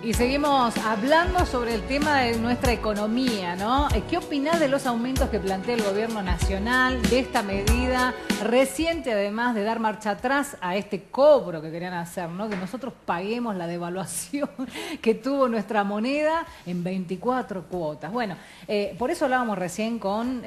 Y seguimos hablando sobre el tema de nuestra economía, ¿no? ¿Qué opinás de los aumentos que plantea el gobierno nacional, de esta medida reciente, además de dar marcha atrás a este cobro que querían hacer, ¿no? Que nosotros paguemos la devaluación que tuvo nuestra moneda en 24 cuotas. Bueno, por eso hablábamos recién con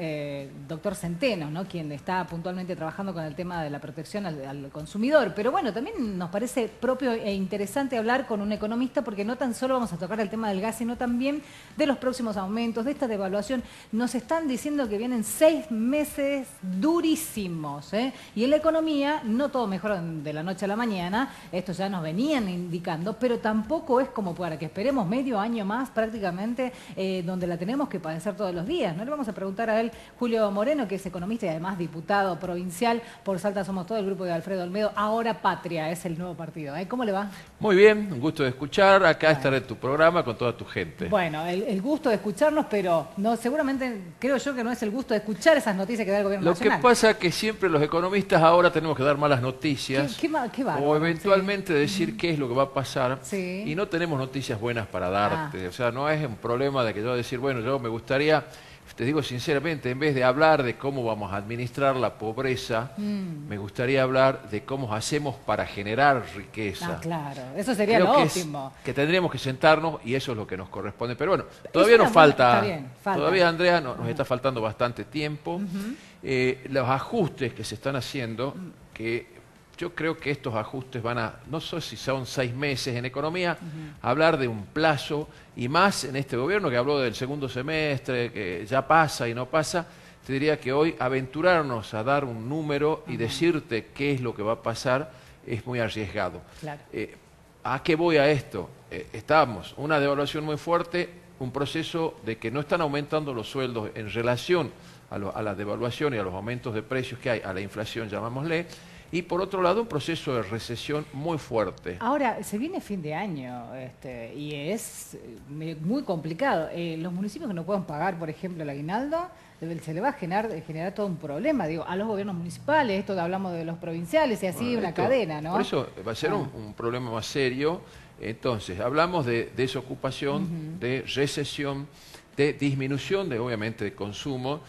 doctor Centeno, ¿no? Quien está puntualmente trabajando con el tema de la protección al consumidor. Pero bueno, también nos parece propio e interesante hablar con un economista, porque no tan solo vamos a tocar el tema del gas, sino también de los próximos aumentos, de esta devaluación. Nos están diciendo que vienen 6 meses durísimos, ¿eh? Y en la economía no todo mejora de la noche a la mañana, esto ya nos venían indicando, pero tampoco es como para que esperemos medio año más prácticamente, donde la tenemos que padecer todos los días, ¿no? Le vamos a preguntar a él, Julio Moreno, que es economista y además diputado provincial por Salta Somos Todo, el grupo de Alfredo Olmedo. Ahora Patria es el nuevo partido, ¿eh? ¿Cómo le va? Muy bien, un gusto de escuchar. Acá estaré en tu programa con toda tu gente. Bueno, el gusto de escucharnos, pero no, seguramente creo yo que no es el gusto de escuchar esas noticias que da el gobierno nacional. Lo que pasa es que siempre los economistas ahora tenemos que dar malas noticias ¿Qué o eventualmente decir qué es lo que va a pasar, sí. Y no tenemos noticias buenas para darte. O sea, no es un problema de que yo decir, bueno, yo me gustaría, te digo sinceramente, en vez de hablar de cómo vamos a administrar la pobreza, me gustaría hablar de cómo hacemos para generar riqueza. Ah, claro, eso sería lo óptimo. Que tendríamos que sentarnos y eso es lo que nos corresponde. Pero bueno, todavía nos falta, todavía Andrea nos está faltando bastante tiempo. Los ajustes que se están haciendo, que yo creo que estos ajustes van a, no sé si son 6 meses en economía, hablar de un plazo, y más en este gobierno que habló del segundo semestre, que ya pasa y no pasa. Te diría que hoy aventurarnos a dar un número y decirte qué es lo que va a pasar es muy arriesgado. Claro. ¿A qué voy a esto? Estamos, una devaluación muy fuerte, un proceso de que no están aumentando los sueldos en relación a la devaluación y a los aumentos de precios que hay, a la inflación, llamámosle. Y por otro lado, un proceso de recesión muy fuerte. Ahora, se viene fin de año y es muy complicado. Los municipios que no puedan pagar, por ejemplo, el aguinaldo, se le va a generar todo un problema, digo, a los gobiernos municipales, esto hablamos de los provinciales y así una cadena, ¿no? Por eso va a ser un problema más serio. Entonces, hablamos de desocupación, de recesión, de disminución, obviamente, de consumo.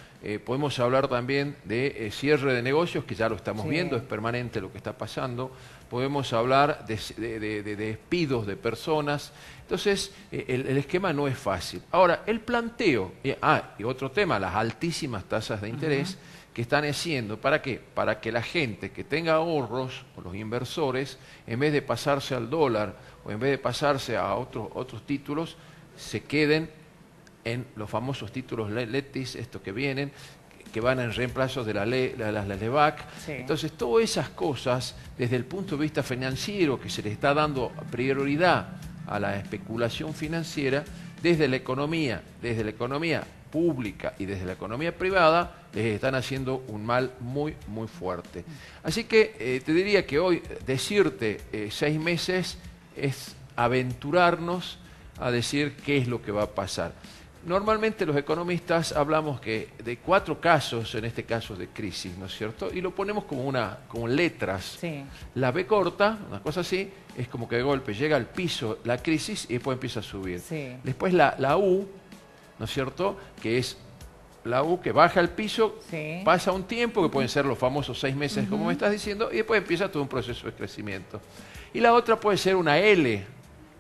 Podemos hablar también de cierre de negocios, que ya lo estamos viendo, es permanente lo que está pasando. Podemos hablar de despidos de personas. Entonces, el esquema no es fácil. Ahora, el planteo, y otro tema, las altísimas tasas de interés que están haciendo. ¿Para qué? Para que la gente que tenga ahorros, o los inversores, en vez de pasarse al dólar o en vez de pasarse a otros títulos, se queden en los famosos títulos LETIS, estos que vienen, que van en reemplazo de las LEVAC. Sí. Entonces, todas esas cosas, desde el punto de vista financiero, que se le está dando prioridad a la especulación financiera, desde la economía pública y desde la economía privada, les están haciendo un mal muy, muy fuerte. Así que te diría que hoy decirte 6 meses es aventurarnos a decir qué es lo que va a pasar. Normalmente los economistas hablamos de 4 casos, en este caso de crisis, ¿no es cierto? Y lo ponemos como letras. Sí. La B corta, una cosa así, es como que de golpe llega al piso la crisis y después empieza a subir. Sí. Después la U, ¿no es cierto? Que es la U que baja al piso, pasa un tiempo, que pueden ser los famosos 6 meses, como me estás diciendo, y después empieza todo un proceso de crecimiento. Y la otra puede ser una L,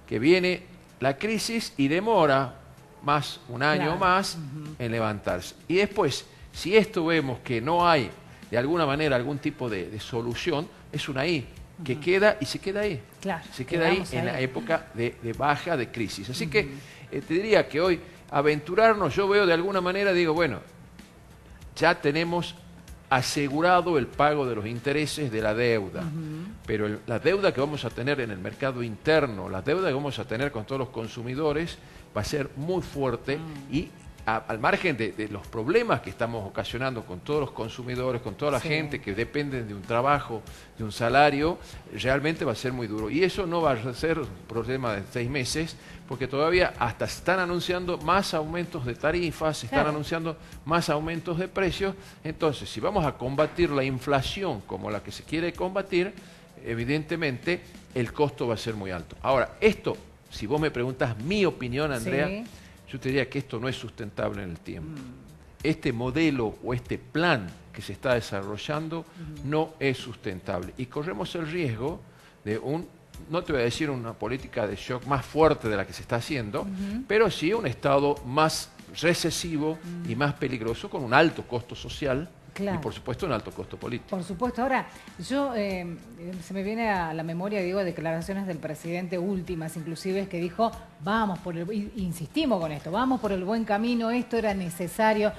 que viene la crisis y demora más un año más en levantarse. Y después, si esto vemos que no hay de alguna manera algún tipo de solución, es una I que queda y se queda ahí. Claro, se queda ahí en la época de baja, de crisis. Así que te diría que hoy aventurarnos, yo veo de alguna manera, digo, bueno, ya tenemos asegurado el pago de los intereses de la deuda, pero la deuda que vamos a tener en el mercado interno, la deuda que vamos a tener con todos los consumidores, va a ser muy fuerte y al margen de los problemas que estamos ocasionando con todos los consumidores, con toda la gente que dependen de un trabajo, de un salario, realmente va a ser muy duro. Y eso no va a ser un problema de 6 meses, porque todavía hasta se están anunciando más aumentos de tarifas, se están anunciando más aumentos de precios. Entonces, si vamos a combatir la inflación como la que se quiere combatir, evidentemente el costo va a ser muy alto. Ahora, esto si vos me preguntás mi opinión, Andrea, Sí. yo te diría que esto no es sustentable en el tiempo. Este modelo o este plan que se está desarrollando no es sustentable. Y corremos el riesgo de no te voy a decir una política de shock más fuerte de la que se está haciendo, pero sí un Estado más recesivo y más peligroso, con un alto costo social. Claro. Y por supuesto un alto costo político. Por supuesto. Ahora, yo se me viene a la memoria, digo, declaraciones del presidente últimas, inclusive, que dijo, vamos por insistimos con esto, vamos por el buen camino, esto era necesario.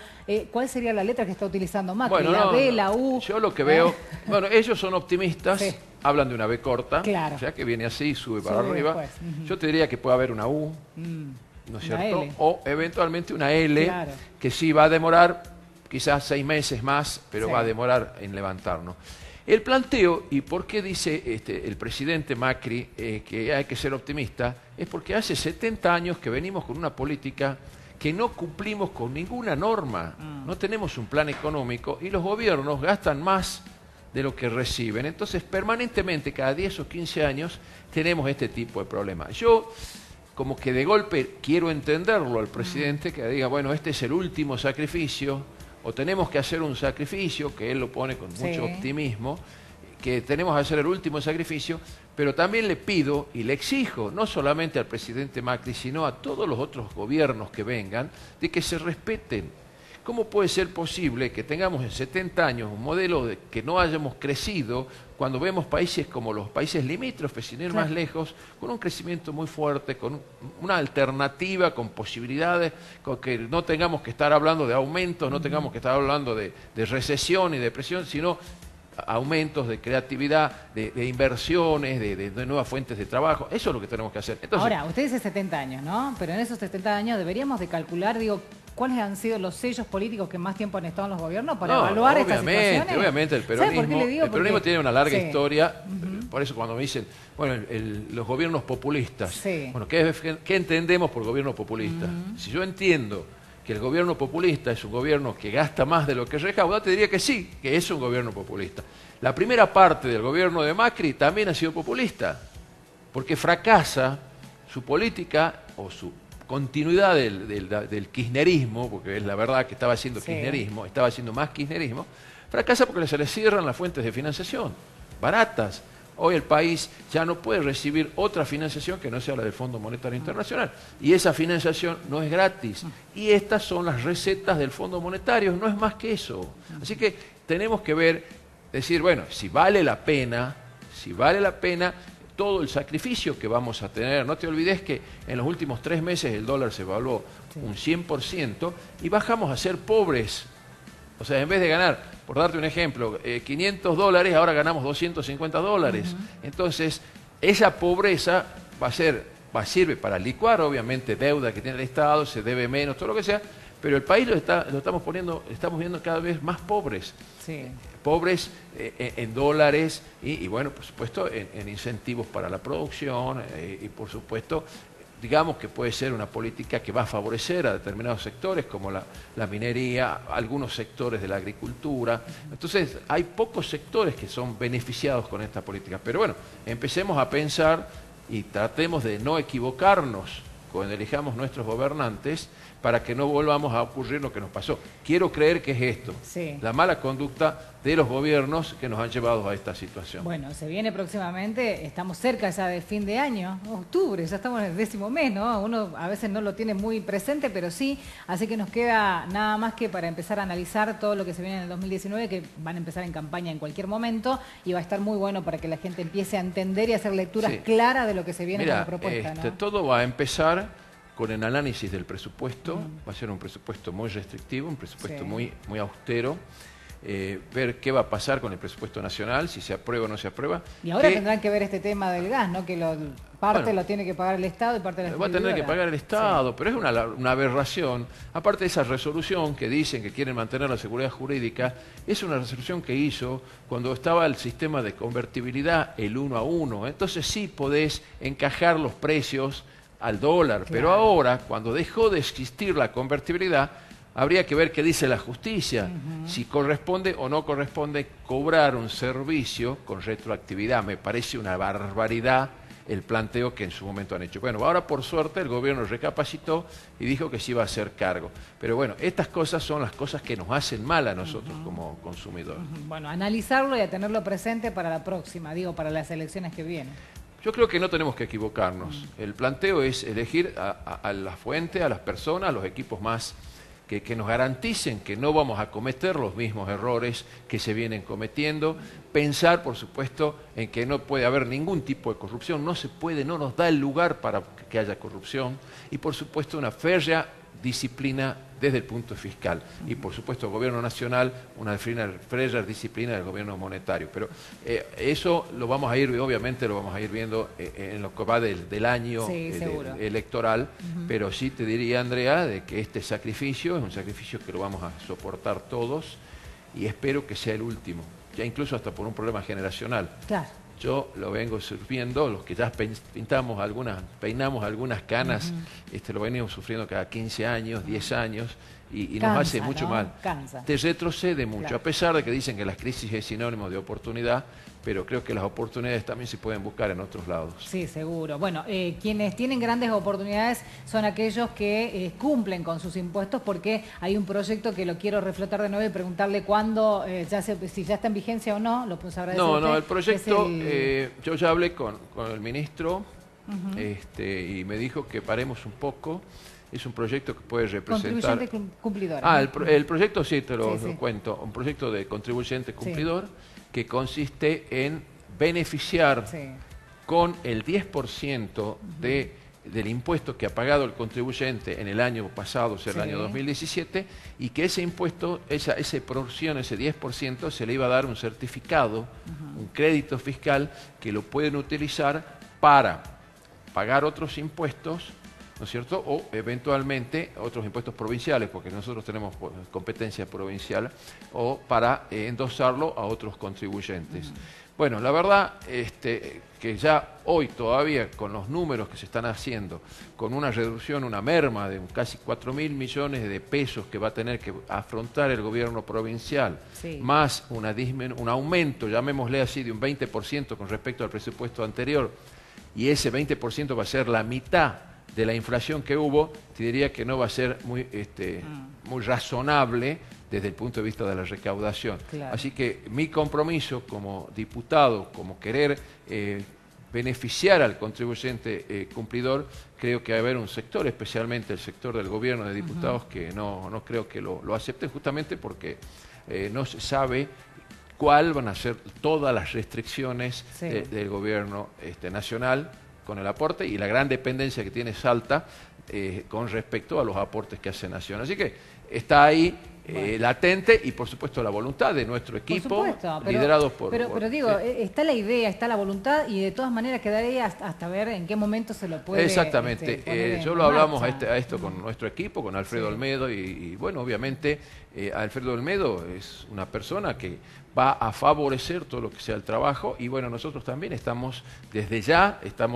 ¿Cuál sería la letra que está utilizando Macri? Bueno, ¿La B, la U? Yo lo que veo, bueno, ellos son optimistas, Sí. hablan de una B corta, Claro. o sea que viene así, sube para Sube arriba. después, Yo te diría que puede haber una U, ¿no es Una cierto? L. O eventualmente una L, Claro. que sí va a demorar quizás 6 meses más, pero Sí. va a demorar en levantarnos. El planteo, y por qué dice el presidente Macri que hay que ser optimista, es porque hace 70 años que venimos con una política que no cumplimos con ninguna norma, no tenemos un plan económico y los gobiernos gastan más de lo que reciben. Entonces, permanentemente, cada 10 o 15 años, tenemos este tipo de problemas. Yo, como que de golpe, quiero entenderlo al presidente, que diga, bueno, este es el último sacrificio, o tenemos que hacer un sacrificio, que él lo pone con Sí. mucho optimismo, que tenemos que hacer el último sacrificio, pero también le pido y le exijo, no solamente al presidente Macri, sino a todos los otros gobiernos que vengan, de que se respeten. ¿Cómo puede ser posible que tengamos en 70 años un modelo de que no hayamos crecido cuando vemos países como los países limítrofes, sin ir más lejos, con un crecimiento muy fuerte, con una alternativa, con posibilidades, con que no tengamos que estar hablando de aumentos, no tengamos que estar hablando de recesión y depresión, sino aumentos de creatividad, de inversiones, de nuevas fuentes de trabajo? Eso es lo que tenemos que hacer. Entonces, Ahora, usted dice 70 años, ¿no? Pero en esos 70 años deberíamos de calcular, digo, ¿cuáles han sido los sellos políticos que más tiempo han estado en los gobiernos para evaluar estas situaciones? Obviamente, el ¿Sabe por qué peronismo, le digo? el peronismo Porque- tiene una larga Sí. historia, por eso cuando me dicen, bueno, los gobiernos populistas, Sí. bueno, ¿qué entendemos por gobierno populista? Si yo entiendo que el gobierno populista es un gobierno que gasta más de lo que recauda, te diría que sí, que es un gobierno populista. La primera parte del gobierno de Macri también ha sido populista, porque fracasa su política o su continuidad del kirchnerismo, porque es la verdad que estaba haciendo Sí. kirchnerismo, estaba haciendo más kirchnerismo, fracasa porque se le cierran las fuentes de financiación, baratas. Hoy el país ya no puede recibir otra financiación que no sea la del Fondo Monetario Internacional. Y esa financiación no es gratis. Y estas son las recetas del Fondo Monetario, no es más que eso. Así que tenemos que ver, decir, bueno, si vale la pena todo el sacrificio que vamos a tener. No te olvides que en los últimos 3 meses el dólar se evaluó un 100% y bajamos a ser pobres. O sea, en vez de ganar, por darte un ejemplo, $500, ahora ganamos $250. Entonces, esa pobreza sirve para licuar, obviamente, deuda que tiene el Estado, se debe menos, todo lo que sea, pero el país lo estamos viendo cada vez más pobres. Sí. Pobres en dólares y bueno, por supuesto, en incentivos para la producción y por supuesto, digamos que puede ser una política que va a favorecer a determinados sectores como la minería, algunos sectores de la agricultura. Entonces, hay pocos sectores que son beneficiados con esta política. Pero bueno, empecemos a pensar y tratemos de no equivocarnos cuando elijamos nuestros gobernantes para que no volvamos a ocurrir lo que nos pasó. Quiero creer que es esto, Sí. la mala conducta de los gobiernos que nos han llevado a esta situación. Bueno, se viene próximamente, estamos cerca ya de fin de año, octubre, ya estamos en el 10º mes, ¿no? Uno a veces no lo tiene muy presente, pero sí, así que nos queda nada más que para empezar a analizar todo lo que se viene en el 2019, que van a empezar en campaña en cualquier momento, y va a estar muy bueno para que la gente empiece a entender y hacer lecturas Sí. claras de lo que se viene Mira, como propuesta, ¿no? todo va a empezar con el análisis del presupuesto. Va a ser un presupuesto muy restrictivo, un presupuesto Sí. muy austero. Ver qué va a pasar con el presupuesto nacional, si se aprueba o no se aprueba. Y ahora Que tendrán que ver este tema del gas, ¿no? Que parte Bueno, lo tiene que pagar el Estado y parte de la va a tener que distribuidora. pagar el Estado, pero es una aberración. Aparte de esa resolución que dicen que quieren mantener la seguridad jurídica, es una resolución que hizo cuando estaba el sistema de convertibilidad, el 1 a 1. Entonces sí podés encajar los precios al dólar, pero Claro. ahora, cuando dejó de existir la convertibilidad, habría que ver qué dice la justicia, si corresponde o no corresponde cobrar un servicio con retroactividad. Me parece una barbaridad el planteo que en su momento han hecho. Bueno, ahora por suerte el gobierno recapacitó y dijo que se iba a hacer cargo. Pero bueno, estas cosas son las cosas que nos hacen mal a nosotros como consumidores. Bueno, analizarlo y a tenerlo presente para la próxima, digo, para las elecciones que vienen. Yo creo que no tenemos que equivocarnos. El planteo es elegir a la fuente, a las personas, a los equipos más que nos garanticen que no vamos a cometer los mismos errores que se vienen cometiendo. Pensar, por supuesto, en que no puede haber ningún tipo de corrupción. No se puede, no nos da el lugar para que haya corrupción. Y, por supuesto, una férrea disciplina desde el punto fiscal. Y, por supuesto, el gobierno nacional, una férrea disciplina del gobierno monetario. Pero eso lo vamos a ir, obviamente, lo vamos a ir viendo en lo que va del año electoral. Pero sí te diría, Andrea, de que este sacrificio es un sacrificio que lo vamos a soportar todos y espero que sea el último, ya incluso hasta por un problema generacional. Claro. Yo lo vengo sufriendo, los que ya peinamos algunas canas, lo venimos sufriendo cada 15 años, 10 años, y nos hace mucho mal. Cansa. Te retrocede mucho, Claro. a pesar de que dicen que las crisis es sinónimo de oportunidad, pero creo que las oportunidades también se pueden buscar en otros lados. Sí, seguro. Bueno, quienes tienen grandes oportunidades son aquellos que cumplen con sus impuestos, porque hay un proyecto que lo quiero reflotar de nuevo y preguntarle cuándo, si ya está en vigencia o no, lo sabrá decir usted. No, el proyecto, yo ya hablé con el ministro y me dijo que paremos un poco. Es un proyecto que puede representar... Contribuyente cumplidor. El proyecto sí, te lo Sí. cuento. Un proyecto de contribuyente cumplidor que consiste en beneficiar con el 10% del impuesto que ha pagado el contribuyente en el año pasado, o sea, el año 2017, y que ese impuesto, esa porción, ese 10%, se le iba a dar un certificado, un crédito fiscal, que lo pueden utilizar para pagar otros impuestos, ¿no es cierto? O eventualmente otros impuestos provinciales, porque nosotros tenemos competencia provincial, o para endosarlo a otros contribuyentes. Bueno, la verdad que ya hoy todavía con los números que se están haciendo, con una reducción, una merma de casi 4.000 millones de pesos que va a tener que afrontar el gobierno provincial, más un aumento, llamémosle así, de un 20% con respecto al presupuesto anterior, y ese 20% va a ser la mitad de la inflación que hubo, te diría que no va a ser muy razonable desde el punto de vista de la recaudación. Claro. Así que mi compromiso como diputado, como querer beneficiar al contribuyente cumplidor, creo que va a haber un sector, especialmente el sector del gobierno de diputados, que no creo que lo acepte, justamente porque no se sabe cuál van a ser todas las restricciones del gobierno nacional con el aporte y la gran dependencia que tiene Salta con respecto a los aportes que hace Nación. Así que está ahí latente y por supuesto la voluntad de nuestro equipo, liderados por... Pero digo, está la idea, está la voluntad y de todas maneras quedaría hasta ver en qué momento se lo puede... Exactamente, yo lo hablamos a esto con nuestro equipo, con Alfredo Olmedo y bueno, obviamente Alfredo Olmedo es una persona que va a favorecer todo lo que sea el trabajo y bueno, nosotros también estamos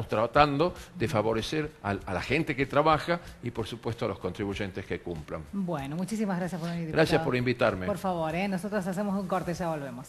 tratando de favorecer a la gente que trabaja y por supuesto a los contribuyentes que cumplan. Bueno, muchísimas gracias por venir, diputado. Gracias por invitarme. Por favor, nosotros hacemos un corte, ya volvemos.